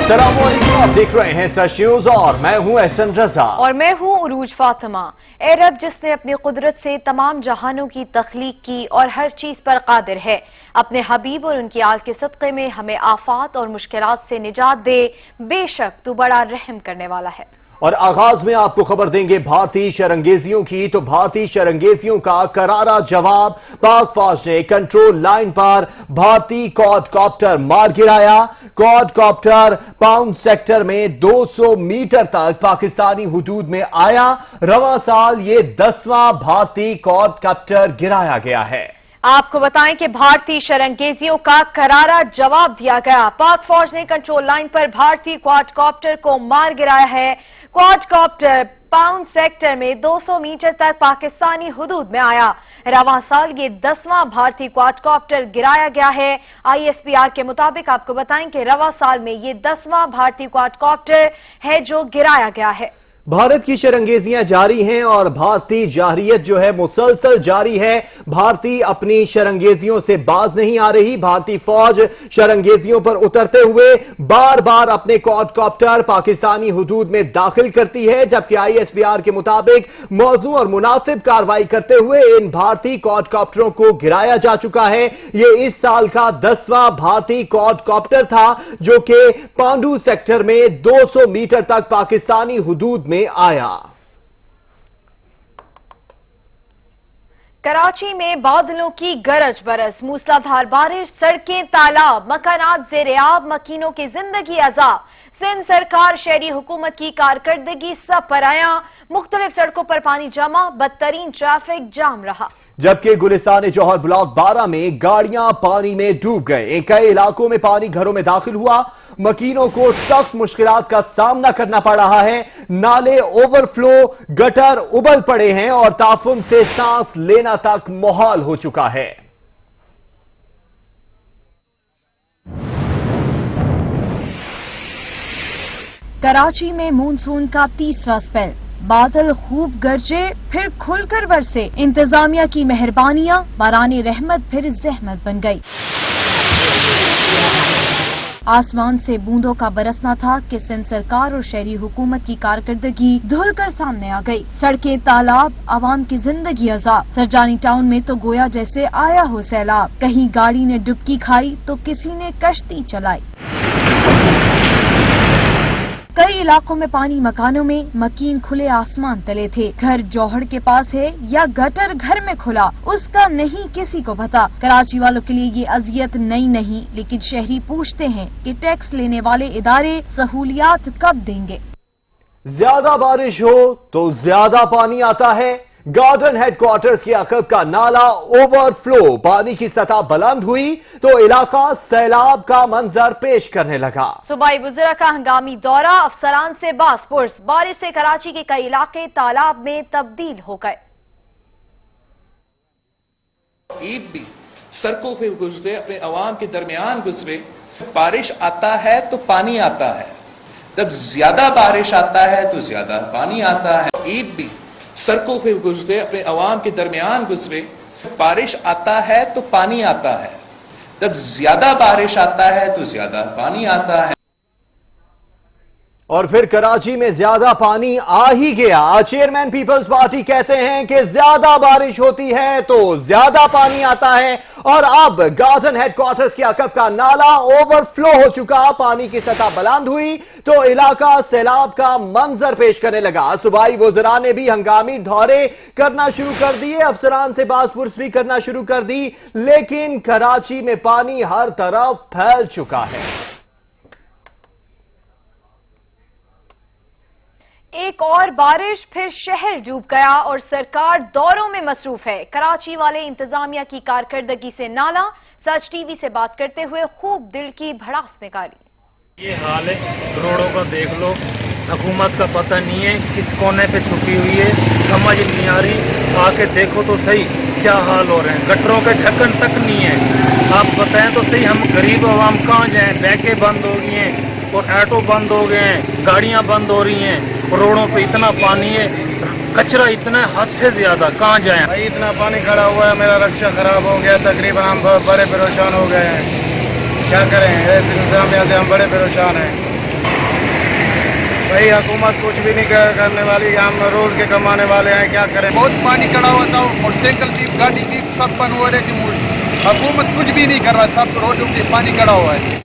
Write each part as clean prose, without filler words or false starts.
अस्सलाम वालेकुम, आप देख रहे हैं सच न्यूज और मैं हूं एहसन रजा और मैं हूं उरूज फातिमा। ए रब जिसने अपनी कुदरत से तमाम जहानों की तख्लीक की और हर चीज पर कादिर है, अपने हबीब और उनकी आल के सदक़े में हमें आफात और मुश्किलात से निजात दे। बेशक तू बड़ा रहम करने वाला है। और आगाज में आपको खबर देंगे भारतीय शरंगेजियों की। तो भारतीय शरंगेजियों का करारा जवाब, पाक फौज ने कंट्रोल लाइन पर भारतीय क्वाडकॉप्टर मार गिराया। क्वाडकॉप्टर पाउंड सेक्टर में 200 मीटर तक पाकिस्तानी हुदूद में आया। रवां साल ये 10वां भारतीय क्वाडकॉप्टर गिराया गया है। आपको बताएं कि भारतीय शरंगेजियों का करारा जवाब दिया गया। पाक फौज ने कंट्रोल लाइन पर भारतीय क्वाडकॉप्टर को मार गिराया है। क्वाडकॉप्टर पाउंड सेक्टर में 200 मीटर तक पाकिस्तानी हुदूद में आया। रवां साल ये 10वां भारतीय क्वाडकॉप्टर गिराया गया है। ISPR के मुताबिक आपको बताएं कि रवां साल में ये 10वां भारतीय क्वाडकॉप्टर है जो गिराया गया है। भारत की शरंगेजियां जारी हैं और भारतीय जारहियत जो है मुसलसल जारी है। भारतीय अपनी शरंगेजियों से बाज नहीं आ रही। भारतीय फौज शरंगेजियों पर उतरते हुए बार बार अपने क्वाडकॉप्टर पाकिस्तानी हुदूद में दाखिल करती है, जबकि ISPR के मुताबिक मौजू और मुनासिब कार्रवाई करते हुए इन भारतीय क्वाडकॉप्टरों को गिराया जा चुका है। ये इस साल का 10वां भारतीय क्वाडकॉप्टर था जो कि पांडू सेक्टर में 200 मीटर तक पाकिस्तानी हुदूद में आया। कराची में बादलों की गरज बरस, मूसलाधार बारिश, सड़कें तालाब, मकानात ज़ेर-ए-आब, मकीनों की जिंदगी अज़ाब। सिंध सरकार शहरी हुकूमत की कारकर्दगी सब पर आया। मुख्तलिफ सड़कों पर पानी जमा, बदतरीन ट्रैफिक जाम रहा। जबकि गुलिस्तान जौहर ब्लॉक 12 में गाड़ियां पानी में डूब गए। कई इलाकों में पानी घरों में दाखिल हुआ। मकीनों को सख्त मुश्किलात का सामना करना पड़ रहा है। नाले ओवरफ्लो, गटर उबल पड़े हैं और ताफुन से सांस लेना तक मुहाल हो चुका है। कराची में मॉनसून का तीसरा स्पेल, बादल खूब गरजे फिर खुलकर बरसे। इंतजामिया की मेहरबानियां बारानी रहमत फिर जहमत बन गई। आसमान से बूंदों का बरसना था कि सिंध सरकार और शहरी हुकूमत की कारकर्दगी धुल कर सामने आ गई। सड़कें तालाब, आवाम की जिंदगी अजाब। सरजानी टाउन में तो गोया जैसे आया हो सैलाब। कहीं गाड़ी ने डुबकी खाई तो किसी ने कश्ती चलाई। कई इलाकों में पानी मकानों में, मकीन खुले आसमान तले थे। घर जौहर के पास है या गटर घर में खुला, उसका नहीं किसी को पता। कराची वालों के लिए ये अजियत नई नहीं, लेकिन शहरी पूछते हैं कि टैक्स लेने वाले इदारे सहूलियात कब देंगे। ज्यादा बारिश हो तो ज्यादा पानी आता है। गार्डन हेडक्वार्टर्स के अकब का नाला ओवरफ्लो, पानी की सतह बुलंद हुई तो इलाका सैलाब का मंजर पेश करने लगा। सूबाई वज़ीर का हंगामी दौरा, अफसरान से बासपुरस। बारिश से कराची के कई इलाके तालाब में तब्दील हो गए। ईद भी सड़कों पे गुजरे, अपने अवाम के दरमियान गुजरे। बारिश आता है तो पानी आता है, जब ज्यादा बारिश आता है तो ज्यादा पानी आता है। ईद भी सड़कों पे गुजरे, अपने अवाम के दरमियान गुजरे। बारिश आता है तो पानी आता है, जब ज्यादा बारिश आता है तो ज्यादा पानी आता है। और फिर कराची में ज्यादा पानी आ ही गया। चेयरमैन पीपल्स पार्टी कहते हैं कि ज्यादा बारिश होती है तो ज्यादा पानी आता है और अब गार्डन हेडक्वार्टर्स के अकब का नाला ओवरफ्लो हो चुका। पानी की सतह बुलंद हुई तो इलाका सैलाब का मंजर पेश करने लगा। सूबाई वज़रा ने भी हंगामी दौरे करना शुरू कर दिए, अफसरान से बासपुरस भी करना शुरू कर दी, लेकिन कराची में पानी हर तरफ फैल चुका है। एक और बारिश, फिर शहर डूब गया और सरकार दौरों में मसरूफ है। कराची वाले इंतजामिया की कारकर्दगी से नाला। सच टीवी से बात करते हुए खूब दिल की भड़ास निकाली। ये हाल है, रोडों का देख लो, हुकूमत का पता नहीं है किस कोने पे छुपी हुई है, समझ नहीं आ रही। आके देखो तो सही क्या हाल हो रहे हैं। गटरों के ढक्कन तक नहीं है। आप बताएं तो सही, हम गरीब आवाम कहाँ जाएं। बैंकें बंद हो गई हैं और ऑटो बंद हो गए हैं, गाड़ियां बंद हो रही हैं। रोडों पे इतना पानी है, कचरा इतना हद से ज्यादा, कहाँ जाएं। भाई इतना पानी खड़ा हुआ है, मेरा रक्षा खराब हो गया, तकरीबन हम बड़े परेशान हो गए हैं। क्या करें, ऐसे इंतजामिया से हम बड़े परेशान हैं। भाई हुकूमत कुछ भी नहीं करने वाली, हम रोड के कमाने वाले हैं, क्या करें। बहुत पानी खड़ा हुआ था, मोटरसाइकिल भी गाड़ी भी सब बंद हो रहे थे। हुकूमत कुछ भी नहीं कर रहा, सब रोडों पे पानी खड़ा हुआ है।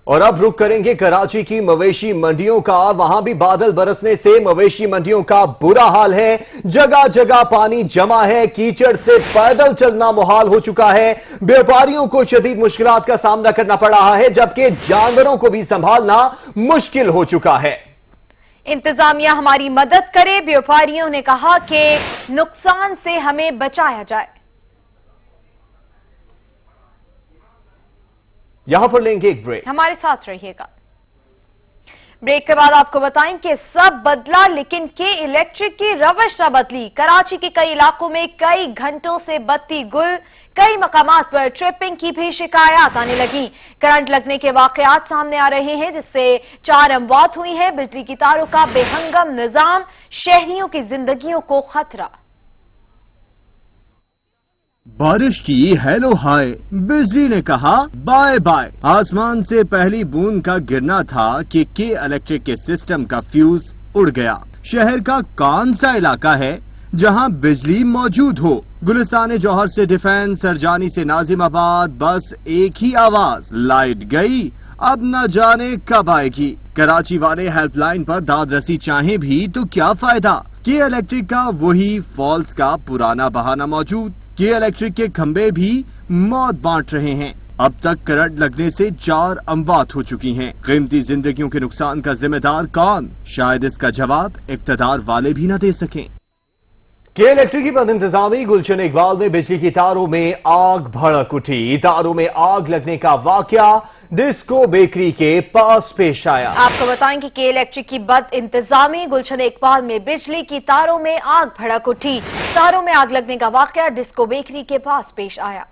और अब रुक करेंगे कराची की मवेशी मंडियों का। वहां भी बादल बरसने से मवेशी मंडियों का बुरा हाल है। जगह जगह पानी जमा है, कीचड़ से पैदल चलना मुहाल हो चुका है। व्यापारियों को शदीद मुश्किलात का सामना करना पड़ रहा है, जबकि जानवरों को भी संभालना मुश्किल हो चुका है। इंतजामिया हमारी मदद करे, व्यापारियों ने कहा कि नुकसान से हमें बचाया जाए। यहां पर लेंगे एक ब्रेक, हमारे साथ रहिएगा। ब्रेक के बाद आपको बताएं कि सब बदला लेकिन के इलेक्ट्रिक की रवश न बदली। कराची के कई इलाकों में कई घंटों से बत्ती गुल, कई मकामात पर ट्रिपिंग की भी शिकायत आने लगी। करंट लगने के वाकयात सामने आ रहे हैं, जिससे 4 अमवात हुई हैं। बिजली की तारों का बेहंगम निजाम, शहरियों की जिंदगियों को खतरा। बारिश की हेलो हाय, बिजली ने कहा बाय बाय। आसमान से पहली बूंद का गिरना था कि के इलेक्ट्रिक के सिस्टम का फ्यूज उड़ गया। शहर का कौन सा इलाका है जहां बिजली मौजूद हो? गुलिस्तान जौहर से डिफेंस, सरजानी से नाजिमाबाद, बस एक ही आवाज, लाइट गई, अब न जाने कब आएगी। कराची वाले हेल्पलाइन पर दाद रसी चाहें भी तो क्या फायदा? के इलेक्ट्रिक का वही फॉल्स का पुराना बहाना मौजूद। के इलेक्ट्रिक के खंबे भी मौत बांट रहे हैं। अब तक करंट लगने से 4 अमवात हो चुकी हैं। कीमती जिंदगियों के नुकसान का जिम्मेदार कौन? शायद इसका जवाब इक्तदार वाले भी न दे सकें। के इलेक्ट्रिक की बदइंतजामी। गुलशन इकबाल में बिजली की तारों में आग भड़क उठी। तारों में आग लगने का वाकया डिस्को बेकरी के पास पेश आया। आपको बताएं कि के इलेक्ट्रिक की बद इंतजामी। गुलशन इकबाल में बिजली की तारों में आग भड़क उठी। तारों में आग लगने का वाकया डिस्को बेकरी के पास पेश आया।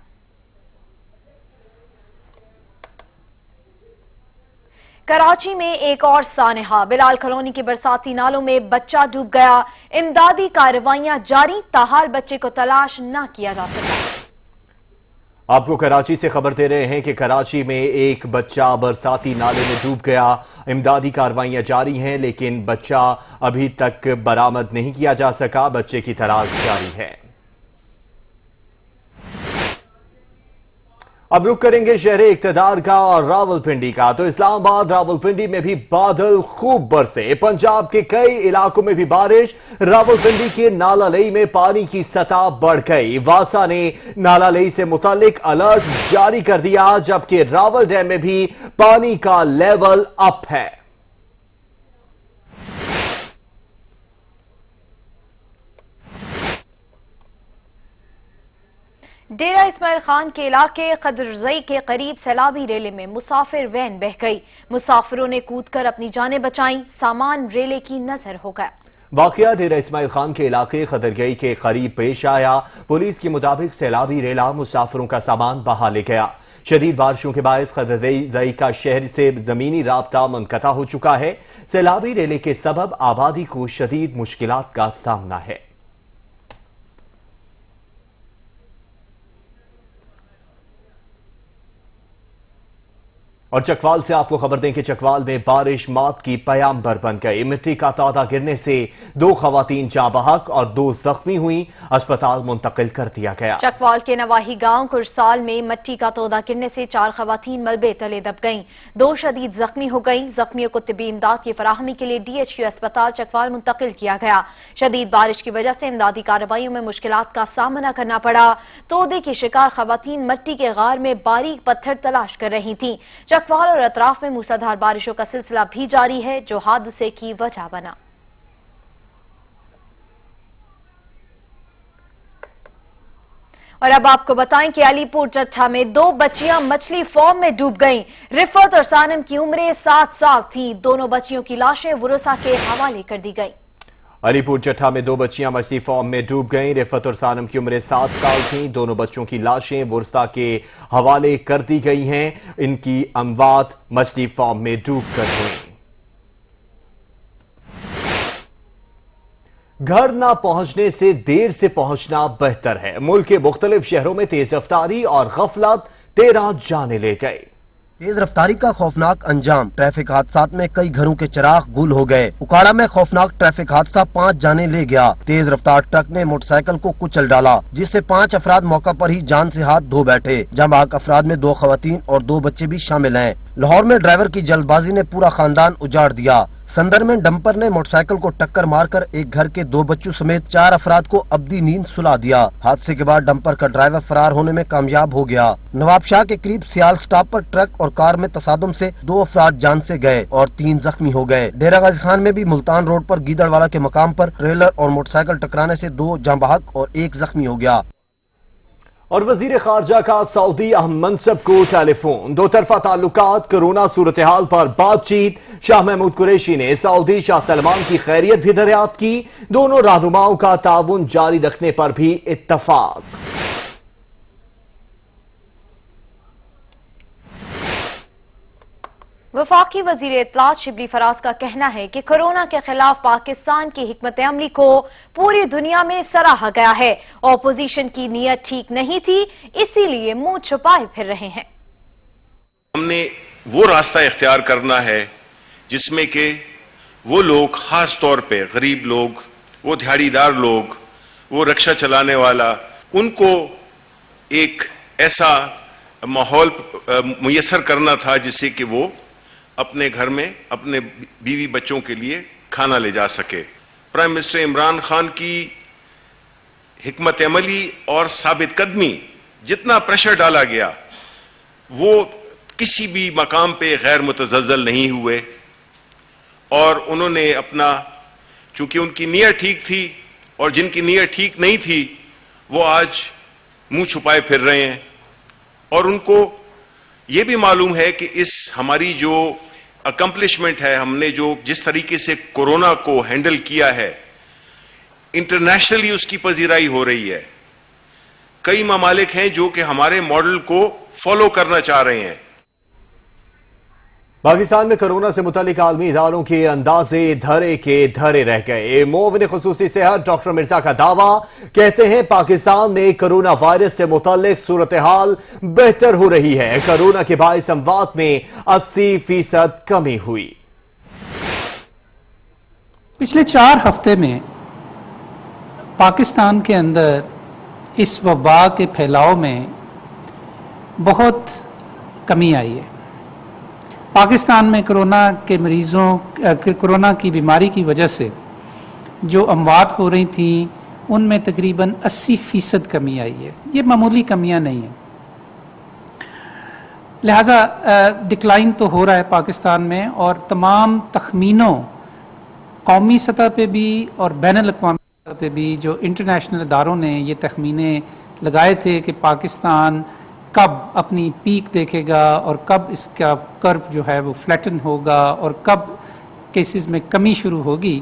कराची में एक और सानहा। बिलाल कॉलोनी के बरसाती नालों में बच्चा डूब गया। इमदादी कार्रवाइयां जारी, ताहाल बच्चे को तलाश न किया जा सका। आपको कराची से खबर दे रहे हैं कि कराची में एक बच्चा बरसाती नाले में डूब गया। इमदादी कार्रवाइयां जारी हैं, लेकिन बच्चा अभी तक बरामद नहीं किया जा सका। बच्चे की तलाश जारी है। अब रुक करेंगे शहरे इक्तदार का और रावलपिंडी का। तो इस्लामाबाद रावलपिंडी में भी बादल खूब बरसे। पंजाब के कई इलाकों में भी बारिश। रावलपिंडी के नालालई में पानी की सतह बढ़ गई। वासा ने नालालई से मुतालिक अलर्ट जारी कर दिया, जबकि रावल डैम में भी पानी का लेवल अप है। डेरा इस्माइल खान के इलाके कदरजई के करीब सैलाबी रेले में मुसाफिर वैन बह गई। मुसाफिरों ने कूदकर अपनी जानें बचाई। सामान रेले की नजर हो गया। वाकया डेरा इस्माइल खान के इलाके खदरगई के करीब पेश आया। पुलिस के मुताबिक सैलाबी रेला मुसाफिरों का सामान बहा ले गया। शदीद बारिशों के बायस खदरगई का शहर से जमीनी राब्ता मुनक़ता हो चुका है। सैलाबी रेले के सबब आबादी को शदीद मुश्किलात का सामना है। और चकवाल से आपको खबर दें कि चकवाल में बारिश मौत की पयाम्बर बन गई। मिट्टी का तौदा गिरने से 2 खवातीन जाँ बहक और 2 जख्मी हुई। अस्पताल मुंतकिल कर दिया गया। चकवाल के नवाही गांव कुरसाल में मिट्टी का तौदा गिरने से 4 खवातीन मलबे तले दब गईं। 2 शदीद जख्मी हो गईं। जख्मियों को तिब्बी इमदाद की फराहमी के लिए DHQ अस्पताल चकवाल मुंतकिल किया गया। शदीद बारिश की वजह से इमदादी कार्रवाइयों में मुश्किलात का सामना करना पड़ा। तोदे की शिकार खवातीन मिट्टी के गार में बारीक पत्थर तलाश कर रही थीं। चकवाल और अतराफ में मूसलाधार बारिशों का सिलसिला भी जारी है, जो हादसे की वजह बना। और अब आपको बताएं कि अलीपुर चट्टा में 2 बच्चियां मछली फार्म में डूब गईं। रिफत और सानम की उम्रें 7 साल थी। दोनों बच्चियों की लाशें वुरसा के हवाले कर दी गईं। अलीपुर चट्टा में 2 बच्चियां मछली फार्म में डूब गईं। रिफत और सानम की उम्रें 7 साल थीं। दोनों बच्चों की लाशें वुरसा के हवाले कर दी गई हैं। इनकी अमवात मछली फार्म में डूब कर हुई। घर ना पहुंचने से देर से पहुंचना बेहतर है। मुल्क के मुख्तलिफ शहरों में तेज रफ्तारी और गफलत 13 जाने ले गए। تیز رفتاری کا خوفناک انجام، ٹریفک حادثات میں کئی گھروں کے چراغ گل ہو گئے۔ اکاڑا میں خوفناک ٹریفک حادثہ 5 جانیں لے گیا۔ تیز رفتار ٹرک نے موٹر سائیکل کو کچل ڈالا، جس سے 5 افراد موقع پر ہی جان سے ہاتھ دھو بیٹھے۔ جہاں بحق افراد میں 2 خواتین اور 2 بچے بھی شامل ہیں۔ لاہور میں ڈرائیور کی جلد بازی نے پورا خاندان اجاڑ دیا۔ سندر میں ڈمپر نے موٹر سائیکل کو ٹکر مار کر ایک گھر کے 2 بچوں سمیت 4 افراد کو ابدی نیند سلا دیا۔ حادثے کے بعد ڈمپر کا ڈرائیور فرار ہونے میں کامیاب ہو گیا۔ نواب شاہ کے قریب سیال سٹاپ پر ٹرک اور کار میں تصادم سے 2 افراد جان سے گئے اور 3 زخمی ہو گئے۔ ڈیرہ غازی خان میں بھی ملتان روڈ پر گیدڑ والا کے مقام پر ٹریلر اور موٹر سائیکل ٹکرانے سے 2 جاں بحق اور 1 زخمی ہو گیا۔ اور وزیر خارجہ کا سعودی اہم منصب کو ٹیلی فون، 2 طرفہ تعلقات، کرونا صورتحال پر بات چیت۔ شاہ محمود قریشی نے سعودی شاہ سلمان کی خیریت بھی دریافت کی۔ دونوں رہنماؤں کا تعاون جاری رکھنے پر بھی اتفاق۔ وفاقی وزیر اطلاعات شبلی فراز کا کہنا ہے کہ کورونا کے خلاف پاکستان کی حکمت عملی کو پوری دنیا میں سراہا گیا ہے۔ اپوزیشن کی نیت ٹھیک نہیں تھی، اسی لیے منہ چھپائے پھر رہے ہیں۔ ہم نے وہ راستہ اختیار کرنا ہے جس میں کہ وہ لوگ، خاص طور پہ غریب لوگ، وہ دہاڑی دار لوگ، وہ رکشہ چلانے والا، ان کو ایک ایسا ماحول میسر کرنا تھا جس سے کہ وہ اپنے گھر میں اپنے بیوی بچوں کے لیے کھانا لے جا سکے۔ پرائم منسٹر عمران خان کی حکمت عملی اور ثابت قدمی، جتنا پریشر ڈالا گیا وہ کسی بھی مقام پہ غیر متزلزل نہیں ہوئے، اور انہوں نے اپنا، چونکہ ان کی نیت ٹھیک تھی، اور جن کی نیت ٹھیک نہیں تھی وہ آج منہ چھپائے پھر رہے ہیں۔ اور ان کو یہ بھی معلوم ہے کہ اس ہماری جو اکمپلشمنٹ ہے، ہم نے جو جس طریقے سے کورونا کو ہینڈل کیا ہے، انٹرنیشنلی اس کی پذیرائی ہو رہی ہے۔ کئی ممالک ہیں جو کہ ہمارے ماڈل کو فالو کرنا چاہ رہے ہیں۔ پاکستان میں کرونا سے متعلق عالمی اداروں کے اندازے دھرے کے دھرے رہ گئے۔ معاون خصوصی صحت ڈاکٹر مرزا کا دعویٰ، کہتے ہیں پاکستان میں کرونا وائرس سے متعلق صورتحال بہتر ہو رہی ہے۔ کرونا کے باعث اموات میں 80% کمی ہوئی۔ پچھلے 4 ہفتے میں پاکستان کے اندر اس وبا کے پھیلاؤ میں بہت کمی آئی ہے۔ پاکستان میں کرونا کے مریضوں، کرونا کی بیماری کی وجہ سے جو اموات ہو رہی تھیں ان میں تقریباً 80% کمی آئی ہے۔ یہ معمولی کمیاں نہیں ہیں، لہٰذا ڈکلائن تو ہو رہا ہے پاکستان میں، اور تمام تخمینوں، قومی سطح پہ بھی اور بین الاقوامی سطح پہ بھی، جو انٹرنیشنل اداروں نے یہ تخمینے لگائے تھے کہ پاکستان کب اپنی پیک دیکھے گا اور کب اس کا کرو جو ہے وہ فلیٹن ہوگا اور کب کیسز میں کمی شروع ہوگی،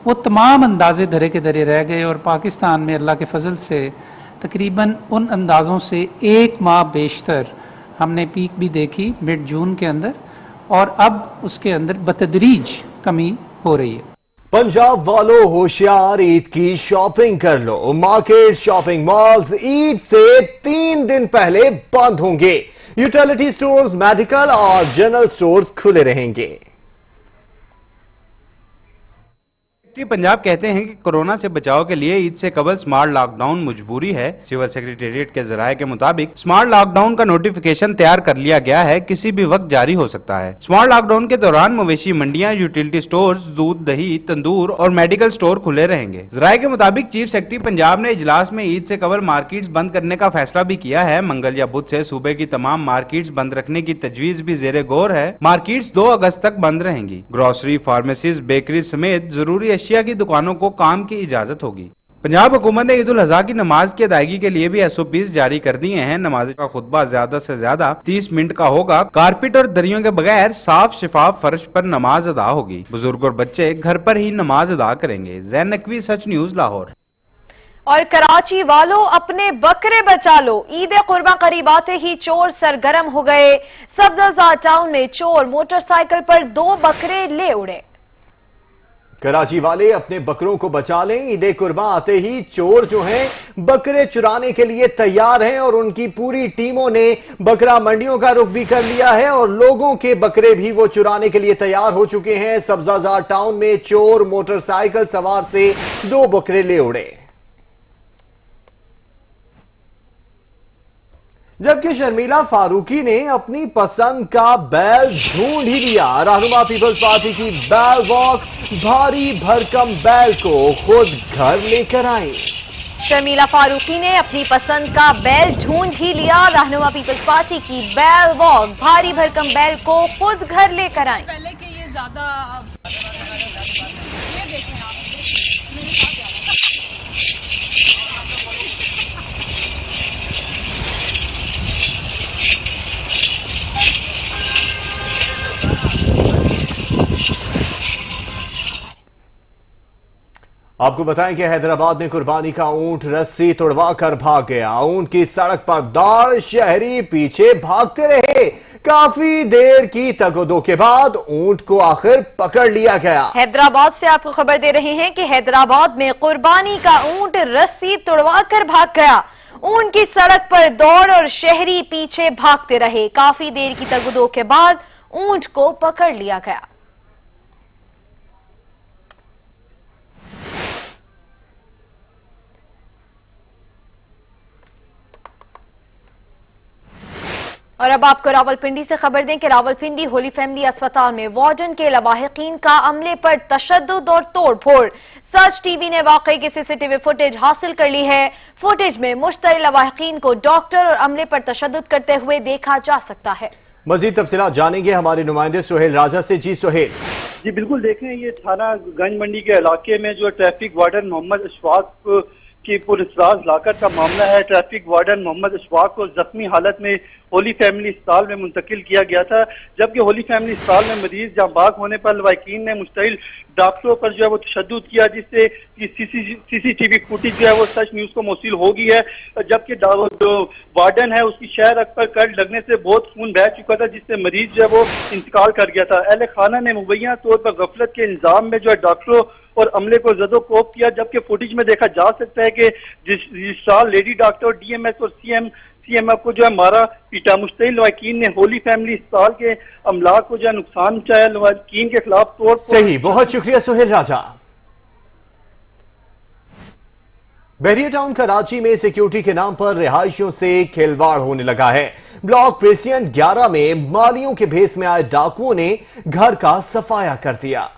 وہ تمام اندازے دھرے کے دھرے رہ گئے، اور پاکستان میں اللہ کے فضل سے تقریباً ان اندازوں سے 1 ماہ بیشتر ہم نے پیک بھی دیکھی مڈ جون کے اندر، اور اب اس کے اندر بتدریج کمی ہو رہی ہے۔ پنجاب والوں ہوشیار، عید کی شاپنگ کر لو۔ مارکیٹ، شاپنگ مالز عید سے 3 دن پہلے بند ہوں گے۔ یوٹیلیٹی سٹورز، میڈیکل اور جنرل سٹورز کھلے رہیں گے۔ پنجاب کہتے ہیں کہ کورونا سے بچاؤ کے لیے عید سے قبل سمارٹ لاک ڈاؤن مجبوری ہے۔ سول سیکریٹریٹ کے ذرائع کے مطابق سمارٹ لاک ڈاؤن کا نوٹیفیکیشن تیار کر لیا گیا ہے، کسی بھی وقت جاری ہو سکتا ہے۔ سمارٹ لاک ڈاؤن کے دوران مویشی منڈیاں، یوٹیلیٹی سٹورز، دودھ، دہی، تندور اور میڈیکل سٹور کھلے رہیں گے۔ ذرائع کے مطابق چیف سیکرٹری پنجاب نے اجلاس میں عید سے قبل مارکیٹس بند کرنے کا فیصلہ بھی کیا ہے۔ منگل یا بدھ سے صوبے کی تمام مارکیٹس بند رکھنے کی تجویز بھی زیر غور ہے۔ مارکیٹس 2 اگست تک بند رہیں گی۔ گروسری، فارمیسیز، بیکریز سمیت ضروری اشیاء کی دکانوں کو کام کی اجازت ہوگی۔ پنجاب حکومت نے عید الاضحیٰ کی نماز کی ادائیگی کے لیے بھی SOPs جاری کر دیے ہیں۔ نماز کا خطبہ زیادہ سے زیادہ 30 منٹ کا ہوگا۔ کارپیٹ اور دریوں کے بغیر صاف شفاف فرش پر نماز ادا ہوگی۔ بزرگ اور بچے گھر پر ہی نماز ادا کریں گے۔ زین نقوی، سچ نیوز، لاہور۔ اور کراچی والوں اپنے بکرے بچا لو، عید قرباں قریب آتے ہی چور سرگرم ہو گئے۔ سبزہ زار ٹاؤن میں چور موٹر سائیکل پر 2 بکرے لے اڑے۔ कराची वाले अपने बकरों को बचा लें। ईद कुर्बान आते ही चोर जो हैं बकरे चुराने के लिए तैयार हैं और उनकी पूरी टीमों ने बकरा मंडियों का रुख भी कर लिया है और लोगों के बकरे भी वो चुराने के लिए तैयार हो चुके हैं। सब्जाजार टाउन में चोर मोटरसाइकिल सवार से 2 बकरे ले उड़े, जबकि शर्मिला फारूकी ने अपनी पसंद का बैल ढूंढ ही लिया। रहनुमा पीपल्स पार्टी की बैल वॉक भारी भरकम बैल को खुद घर लेकर आई। शर्मिला फारूकी ने अपनी पसंद का बैल ढूंढ ही लिया। रहनुमा पीपल्स पार्टी की बैल वॉक भारी भरकम बैल को खुद घर लेकर आई। पहले के ये ज्यादा ये देखें आप आपको बताएं कि हैदराबाद में कुर्बानी का ऊंट रस्सी तोड़वा कर भाग गया। ऊंट की सड़क पर दौड़, शहरी पीछे भागते रहे। काफी देर की तगोदो के बाद ऊंट को आखिर पकड़ लिया गया। हैदराबाद से आपको खबर दे रहे हैं कि हैदराबाद में कुर्बानी का ऊंट रस्सी तोड़वा कर भाग गया। ऊंट की सड़क पर दौड़ और शहरी पीछे भागते रहे। काफी देर की तगोदो के बाद ऊंट को पकड़ लिया गया। और अब आपको रावलपिंडी से खबर दें कि रावलपिंडी होली फैमिली अस्पताल में वार्डन के लवाहिकीन का अमले पर तशद्दुद और तोड़फोड़। सच टीवी ने वाकई की सीसीटीवी फुटेज हासिल कर ली है। फुटेज में मुश्तरी लवाहिकीन को डॉक्टर और अमले पर तशद्दुद करते हुए देखा जा सकता है। मजीद तफसीलात जानेंगे हमारे नुमाइंदे सुहेल राजा से। जी सुहेल। जी बिल्कुल, देखें ये थाना गंज मंडी के इलाके में जो ट्रैफिक वार्डन मोहम्मद अशफाक की पुरस्राज लाकर का मामला है। ट्रैफिक वार्डन मोहम्मद अशफाक को जख्मी हालत में होली फैमिली अस्पताल में मुंतकिल किया गया था, जबकि होली फैमिली अस्पताल में मरीज जाँ बाग होने पर लवाहिकीन ने मुश्तइल डॉक्टरों पर जो है वो तशद्दुद किया, जिससे सीसीटीवी फुटेज जो है वो सच न्यूज को मौसूल हो गई है। जबकि जो वार्डन है उसकी शहर पर कट लगने से बहुत खून बह चुका था, जिससे मरीज जो है वो इंतकाल कर गया था। अहले खाना ने मुबैना तौर पर गफलत के इल्जाम में जो है डॉक्टरों और अमले को जदोकोब किया, जबकि फुटेज में देखा जा सकता है कि रजिस्ट्रार लेडी डॉक्टर डीएमएस और सीएमएफ को जो है मारा पीटा। मुश्तइल लवाहिकीन ने होली फैमिली अस्पताल के अमला को जो है नुकसान पहुंचाया। लवाहिकीन के खिलाफ तोड़ सही, बहुत शुक्रिया सुहेल राजा। बहरिया टाउन कराची में सिक्योरिटी के नाम पर रिहायशियों से खिलवाड़ होने लगा है। ब्लॉक प्रेसिडेंट 11 में मालियों के भेस में आए डाकुओं ने घर का सफाया कर दिया।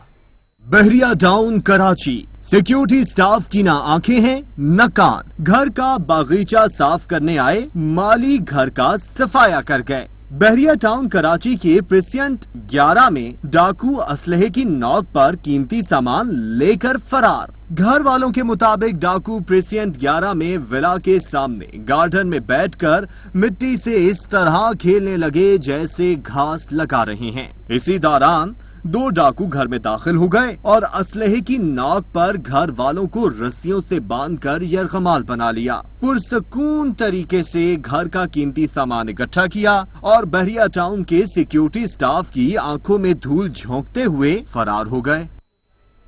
बहरिया टाउन कराची, सिक्योरिटी स्टाफ की ना आंखें हैं न कान। घर का बागीचा साफ करने आए माली घर का सफाया कर गए। बहरिया टाउन कराची के प्रेसिडेंट 11 में डाकू असलहे की नौक पर कीमती सामान लेकर फरार। घर वालों के मुताबिक डाकू प्रेसिडेंट 11 में विला के सामने गार्डन में बैठकर मिट्टी से इस तरह खेलने लगे जैसे घास लगा रहे हैं। इसी दौरान 2 डाकू घर में दाखिल हो गए और असलहे की नोक पर घर वालों को रस्सियों से बांधकर यरगमाल बना लिया। पुरसकून तरीके से घर का कीमती सामान इकट्ठा किया और बहरिया टाउन के सिक्योरिटी स्टाफ की आंखों में धूल झोंकते हुए फरार हो गए।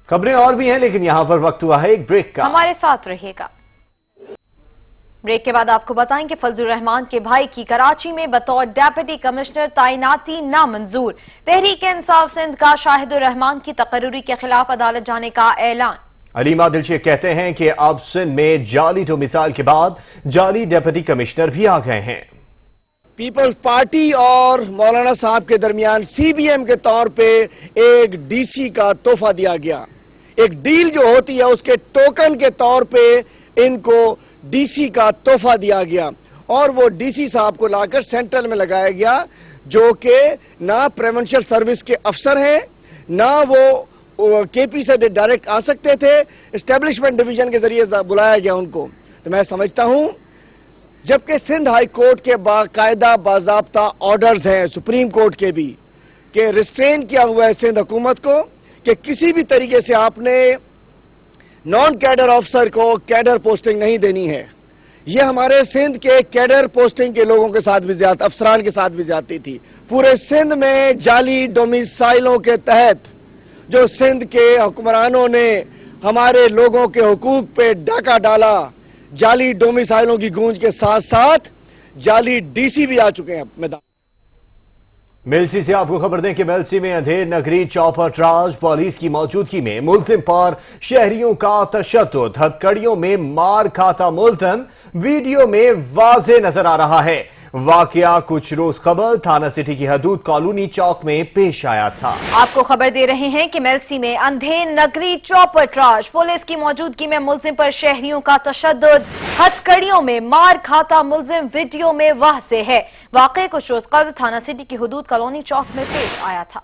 खबरें और भी हैं, लेकिन यहाँ पर वक्त हुआ है एक ब्रेक का। हमारे साथ रहिएगा। ब्रेक के बाद आपको बताएं कि फजलुर रहमान के भाई की कराची में बतौर डेप्यूटी कमिश्नर तैनाती नामंजूर। तहरीक इंसाफ सिंध का शाहिदुर रहमान की तकर्रुरी के खिलाफ अदालत जाने का ऐलान। अलीमा दिलशेख कहते हैं कि अब सिंध में जाली डोमिसाइल के बाद जाली डेप्यूटी कमिश्नर भी आ गए हैं। पीपल्स पार्टी और मौलाना साहब के दरमियान सीबीएम के तौर पे एक डीसी का तोहफा दिया गया। एक डील जो होती है उसके टोकन के तौर पे इनको डीसी का तोहफा दिया गया और वो डीसी साहब को लाकर सेंट्रल में लगाया गया, जो कि ना प्रिवेंशियल सर्विस के अफसर हैं, ना वो केपी से डायरेक्ट आ सकते थे। एस्टेब्लिशमेंट डिवीजन के जरिए बुलाया गया उनको। तो मैं समझता हूं, जबकि सिंध हाई कोर्ट के बाकायदा बाजाब्ता ऑर्डर्स हैं, सुप्रीम कोर्ट के भी, कि रिस्ट्रेन किया हुआ है सिंध हुकूमत को कि किसी भी तरीके से आपने नॉन कैडर ऑफिसर को कैडर पोस्टिंग नहीं देनी है। ये हमारे सिंध के कैडर पोस्टिंग के लोगों के साथ भी ज्यादा, अफसरान के साथ भी जाती थी। पूरे सिंध में जाली डोमिसाइलों के तहत जो सिंध के हुक्मरानों ने हमारे लोगों के हुकूक पे डाका डाला, जाली डोमिसाइलों की गूंज के साथ साथ जाली डीसी भी आ चुके हैं मैदान। मेलसी से आपको खबर दें कि मेलसी में अंधेर नगरी चौपर राज पुलिस की मौजूदगी में मुल्जिम पर शहरियों का तशद्दुद, हथकड़ियों में मार खाता मुल्जिम वीडियो में वाज़े नजर आ रहा है। वाकया कुछ रोज कबल थाना सिटी की हदूद कॉलोनी चौक में पेश आया था। आपको खबर दे रहे हैं कि मेलसी में अंधेर नगरी चौपट राज पुलिस की मौजूदगी में मुल्जिम पर शहरियों का तशद्दुद, हथकड़ियों में मार खाता मुल्जिम वीडियो में वाज़े है। वाकया कुछ रोज कबल थाना सिटी की हदूद कॉलोनी चौक में पेश आया था।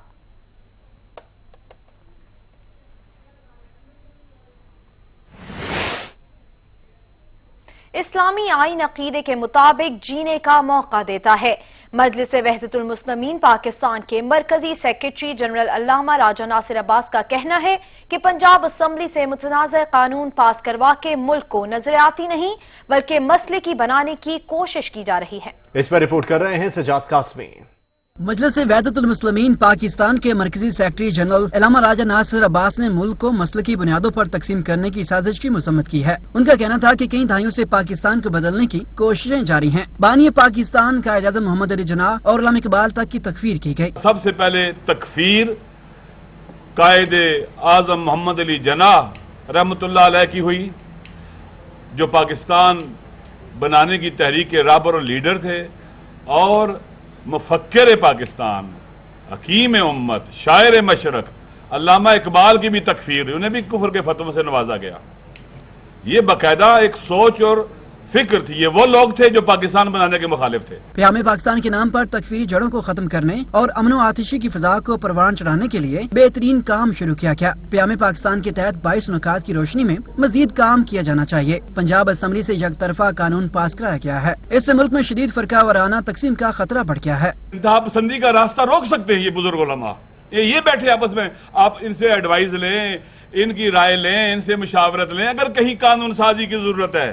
इस्लामी आईन अकीदे के मुताबिक जीने का मौका देता है। मजलिस वहदतुल मुस्लिमीन पाकिस्तान के मरकजी सेक्रेटरी जनरल अल्लामा राजा नासिर अब्बास का कहना है कि पंजाब असम्बली से मुतनाज़ कानून पास करवा के मुल्क को नजरियाती नहीं बल्कि मसलकी बनाने की कोशिश की जा रही है। इस पर रिपोर्ट कर रहे हैं सजाद कासमी। मजलिस वहदतुल मुस्लिमीन पाकिस्तान के मरकजी सेक्रेटरी जनरल अल्लामा राजा नासिर अब्बास ने मुल्क को मसलकी बुनियादों पर तकसीम करने की साजिश की मुसम्मत की है। उनका कहना था कि कई दहाइयों से पाकिस्तान को बदलने की कोशिशें जारी हैं। बानी पाकिस्तान का एजाज़ मोहम्मद अली जनाह और अल्लामा इकबाल तक की तकफीर की गई। सबसे पहले तकफीर कायदे आज़म मोहम्मद अली जनाह रहमतुल्लाह अलैह की हुई, जो पाकिस्तान बनाने की तहरीक के राहबर और लीडर थे और मुफक्किर पाकिस्तान, हकीम उम्मत, शायर मशरक अल्लामा इकबाल की भी तकफीर, उन्हें भी कुफर के फतवों से नवाजा गया। ये बाकायदा एक सोच और फिक्र थी। ये वो लोग थे जो पाकिस्तान बनाने के मुखालिफ थे। क़याम पाकिस्तान के नाम पर तकफीरी जड़ों को खत्म करने और अमनो आतिशी की फिजा को परवान चढ़ाने के लिए बेहतरीन काम शुरू किया गया। क़याम पाकिस्तान के तहत 22 नुकात की रोशनी में मजीद काम किया जाना चाहिए। पंजाब असम्बली से यकतरफा कानून पास कराया गया है। इससे मुल्क में शदीद फरका वाराना तकसीम का खतरा बढ़ गया है। इंतहा पसंदी का रास्ता रोक सकते हैं ये बुजुर्ग उलमा। ये बैठे आपस में, आप इनसे एडवाइस लें, इनकी राय लें, इनसे मुशावरत लें अगर कहीं कानून साजी की जरूरत है,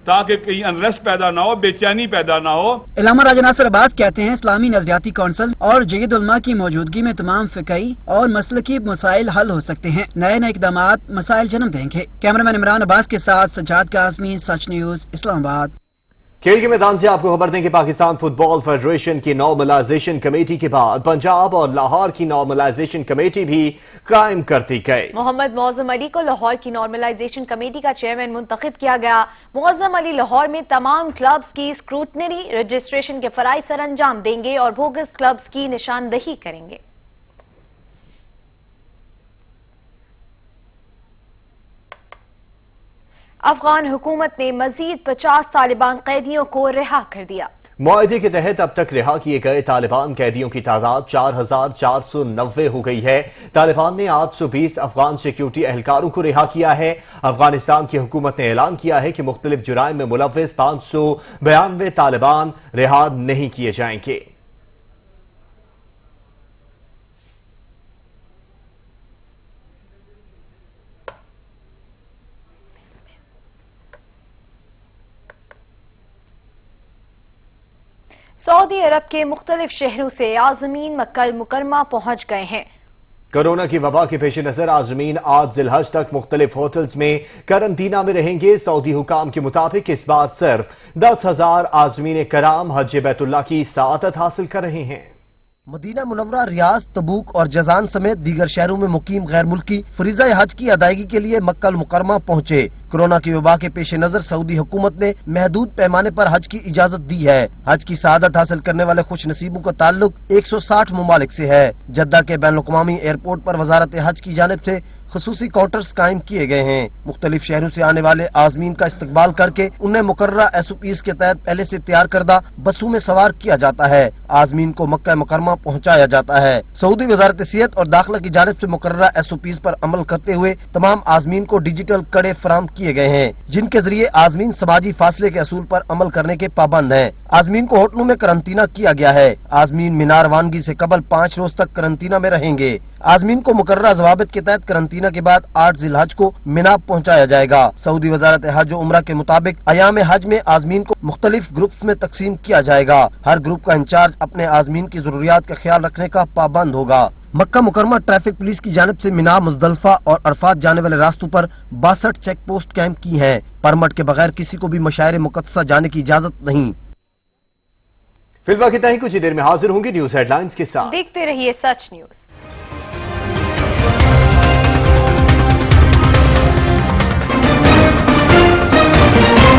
ताकि कहीं अनरेस्ट पैदा ना हो, बेचैनी पैदा ना हो। अल्लामा राजा नासिर अब्बास कहते हैं इस्लामी नजरियाती कौंसिल और जयद उलमा की मौजूदगी में तमाम फिकही और मसलकी मसाइल हल हो सकते हैं। नए नए इक़दामात मसाइल जन्म देंगे। कैमरामैन इमरान अब्बास के साथ सजाद कासमी, सच न्यूज, इस्लामाबाद। खेल के मैदान से आपको खबर दें कि पाकिस्तान फुटबॉल फेडरेशन की नॉर्मलाइजेशन कमेटी के बाद पंजाब और लाहौर की नॉर्मलाइजेशन कमेटी भी कायम कर दी गई। मोहम्मद मौज़म अली को लाहौर की नॉर्मलाइजेशन कमेटी का चेयरमैन मुंतखब किया गया। मौज़म अली लाहौर में तमाम क्लब्स की स्क्रूटनरी रजिस्ट्रेशन के फराइज सर अंजाम देंगे और बोगस क्लब्स की निशानदही करेंगे। अफगान हुकूमत ने मजीद 50 तालिबान कैदियों को रिहा कर दिया। मुआहदे के तहत अब तक रिहा किए गए तालिबान कैदियों की तादाद 4,490 हो गई है। तालिबान ने 820 अफगान सिक्योरिटी एहलकारों को रिहा किया है। अफगानिस्तान की हुकूमत ने ऐलान किया है कि मुख्तलिफ जुराइम में मुलव्विस 592 तालिबान रिहा नहीं किए जाएंगे। सऊदी अरब के मुख्तलिफ शहरों से आज़मीन मक्का मुकरमा पहुंच गए हैं। कोरोना की वबा के पेश नजर आज़मीन आज जिलहज तक मुख्तलिफ होटल्स में करंतना में रहेंगे। सऊदी हुकाम के मुताबिक इस बार सिर्फ 10,000 आज़मीन कराम हज बैतुल्लाह की सआदत हासिल कर रहे हैं। मदीना मुनव्वरा, रियाज, तबूक और जजान समेत दीगर शहरों में मुकीम गैर मुल्की फरीज़ा हज की अदायगी के लिए मक्का मुकरमा पहुँचे। कोरोना की वबा के पेश नजर सऊदी हुकूमत ने महदूद पैमाने पर हज की इजाजत दी है। हज की सआदत हासिल करने वाले खुश नसीबों का ताल्लुक 160 ममालिक से है। जद्दा के बैनुल-अक़वामी एयरपोर्ट पर वजारत हज की जानिब से खुसूसी काउंटर्स कायम किए गए हैं। मुख्तलिफ शहरों से आने वाले आज़मीन का इस्तकबाल करके उन्हें मुकर्ररा SOPs के तहत पहले से तैयार करदा बसों में सवार किया जाता है। आज़मीन को मक्का मुकरमा पहुँचाया जाता है। सऊदी वजारत सेहत और दाखिला की जानिब से मुकर्ररा SOPs पर अमल करते हुए तमाम आज़मीन को डिजिटल कड़े फराम किए गए हैं, जिनके जरिए आज़मीन समाजी फासले के असूल पर अमल करने के पाबंद हैं। आज़मीन को होटलों में करंतना किया गया है। आज़मीन मीनार रवानगी से कबल 5 रोज तक करंतना में रहेंगे। आज़मीन को मुकर्ररा ज़वाबित के तहत करंतना के बाद 8 जिलहज को मिना पहुँचाया जाएगा। सऊदी वजारत हज और उम्रा के मुताबिक अयाम हज में आज़मीन को मुख्तलिफ ग्रुप्स में तकसीम किया जाएगा। हर ग्रुप का इंचार्ज अपने आज़मीन की जरूरियात का ख्याल रखने का पाबंद होगा। मक्का मुकरमा ट्रैफिक पुलिस की जानिब से मिना, मुजदलफा और अरफात जाने वाले रास्तों पर 62 चेक पोस्ट कैंप की हैं। परमिट के बगैर किसी को भी मशायर मुक़द्दसा जाने की इजाजत नहीं। फिलहाल इतना ही, कुछ ही देर में हाजिर होंगे न्यूज हेडलाइंस के साथ। देखते रहिए सच न्यूज।